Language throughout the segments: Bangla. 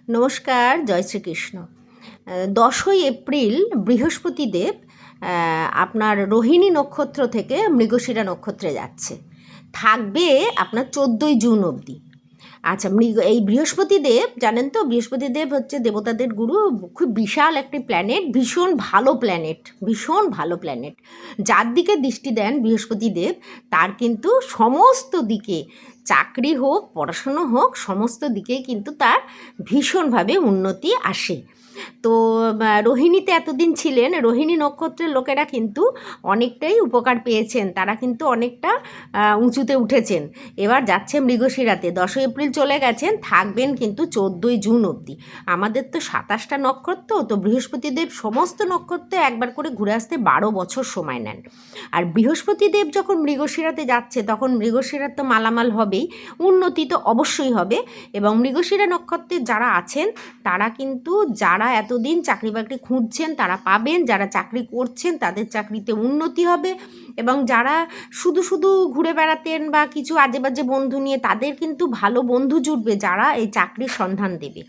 নমস্কার, জয় শ্রীকৃষ্ণ। 10ই এপ্রিল বৃহস্পতিদেব আপনার রোহিণী নক্ষত্র থেকে মৃগশিরা নক্ষত্রে যাচ্ছে, থাকবে আপনার 14ই জুন অবধি। আচ্ছা, এই বৃহস্পতিদেব জানেন তো, বৃহস্পতিদেব হচ্ছে দেবতাদের গুরু। খুব বিশাল একটি প্ল্যানেট, ভীষণ ভালো প্ল্যানেট। যার দিকে দৃষ্টি দেন বৃহস্পতিদেব, তার কিন্তু সমস্ত দিকে, চাকরি হোক, পড়াশুনো হোক, সমস্ত দিকেই কিন্তু তার ভীষণভাবে উন্নতি আসে। তো রোহিণীতে এতদিন ছিলেন, রোহিণী নক্ষত্রের লোকেরা কিন্তু অনেকটাই উপকার পেয়েছেন, তারা কিন্তু অনেকটা উঁচুতে উঠেছেন। এবার যাচ্ছে মৃগশিরাতে, 10 এপ্রিল চলে গেছেন, থাকবেন কিন্তু 14ই জুন অবধি। আমাদের তো 27টা নক্ষত্র, তো বৃহস্পতিদেব সমস্ত নক্ষত্রে একবার করে ঘুরে আসতে 12 বছর সময় নেন। আর বৃহস্পতিদেব যখন মৃগশিরাতে যাচ্ছে, তখন মৃগশিরার তো মালামাল হবেই, উন্নতি তো অবশ্যই হবে। এবং মৃগশিরা নক্ষত্রে যারা আছেন, তারা কিন্তু, যারা এতদিন চাকরি বাকরি খুঁজছেন তারা পাবেন, যারা চাকরি করছেন তাদের চাকরিতে উন্নতি হবে, এবং যারা শুধু শুধু ঘুরে বেড়াতেন বা কিছু আজে বাজে বন্ধু নিয়ে, তাদের কিন্তু ভালো বন্ধু জুটবে যারা এই চাকরির সন্ধান দেবে।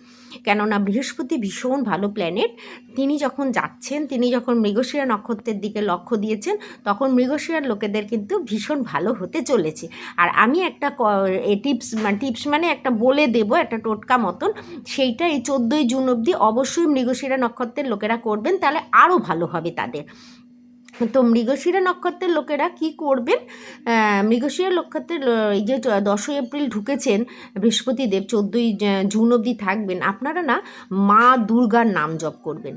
কেননা বৃহস্পতি ভীষণ ভালো প্ল্যানেট। তিনি যখন যাচ্ছেন, তিনি যখন মৃগশিরা নক্ষত্রের দিকে লক্ষ্য দিয়েছেন, তখন মৃগশিরার লোকেদের কিন্তু ভীষণ ভালো হতে চলেছে। আর আমি একটা টিপস মানে একটা বলে দেব, একটা টোটকা মতন, সেইটা এই 14ই জুন অবধি অবশ্যই মৃগশিরা নক্ষত্রের লোকেরা করবেন, তাহলে আরও ভালো হবে তাদের। তো মৃগশিরা নক্ষত্রের লোকেরা কি করবেন, মৃগশিরা নক্ষত্রের এই যে 10ই এপ্রিল ঢুকেছেন বৃহস্পতিদেব, 14ই জুন অবধি থাকবেন, আপনারা না মা দুর্গার নাম জপ করবেন।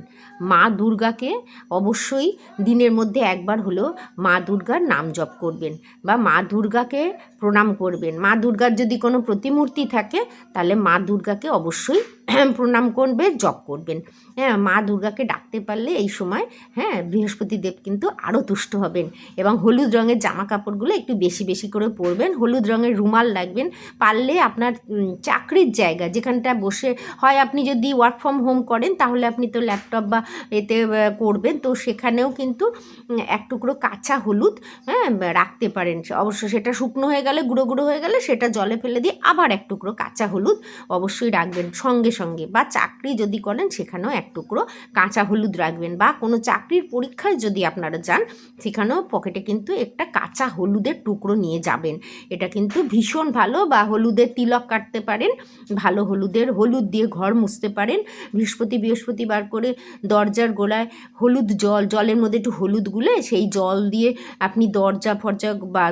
মা দুর্গাকে অবশ্যই দিনের মধ্যে একবার হলেও মা দুর্গার নাম জপ করবেন, বা মা দুর্গাকে প্রণাম করবেন। মা দুর্গার যদি কোনো প্রতিমূর্তি থাকে, তাহলে মা দুর্গাকে অবশ্যই প্রণাম করবে, জপ করবেন। হ্যাঁ, মা দুর্গাকে ডাকতে পারলে এই সময়, হ্যাঁ, বৃহস্পতিদেব কিন্তু আরও তুষ্ট হবেন। এবং হলুদ রঙের জামা কাপড়গুলো একটু বেশি বেশি করে পরবেন, হলুদ রঙের রুমাল রাখবেন। পারলে আপনার চাকরির জায়গা যেখানটা বসে, হয় আপনি যদি ওয়ার্ক ফ্রম হোম করেন, তাহলে আপনি তো ল্যাপটপ বা এতে করবেন, তো সেখানেও কিন্তু এক টুকরো কাঁচা হলুদ, হ্যাঁ, রাখতে পারেন। অবশ্য সেটা শুকনো হয়ে গেলে, গুঁড়ো গুঁড়ো হয়ে গেলে, সেটা জলে ফেলে দিয়ে আবার এক টুকরো কাঁচা হলুদ অবশ্যই রাখবেন সঙ্গে সঙ্গে। বা চাকরি যদি করেন, সেখানেও এক টুকরো কাঁচা হলুদ রাখবেন। বা কোনো চাকরির পরীক্ষায় যদি আপনারা যান, সেখানেও পকেটে কিন্তু একটা কাঁচা হলুদের টুকরো নিয়ে যাবেন। এটা কিন্তু ভীষণ ভালো। বা হলুদের তিলক কাটতে পারেন, ভালো হলুদ দিয়ে ঘর মুছতে পারেন। বৃহস্পতিবার করে দরজার গোড়ায় জলের মধ্যে একটু হলুদ গুলে, সেই জল দিয়ে আপনি দরজা ফরজা বা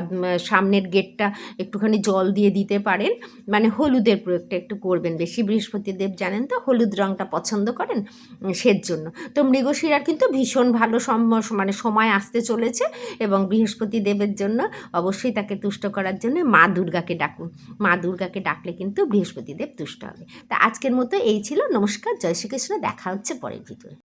সামনের গেটটা একটুখানি জল দিয়ে দিতে পারেন। মানে হলুদের প্রয়োগটা একটু করবেন বেশি। বৃহস্পতিদেব জানেন তো হলুদ রঙটা পছন্দ করেন, সেজন্য। তো মৃগশিরার কিন্তু ভীষণ ভালো সময় আসতে চলেছে, এবং বৃহস্পতিদেবের জন্য অবশ্যই তাকে তুষ্ট করার জন্য মা দুর্গাকে ডাকুন। মা দুর্গাকে ডাকলে কিন্তু বৃহস্পতিদেব তুষ্ট হবে। তা আজকের মতো এই ছিল। নমস্কার, জয় শ্রীকৃষ্ণ। দেখা হচ্ছে পরের ভিডিওতে।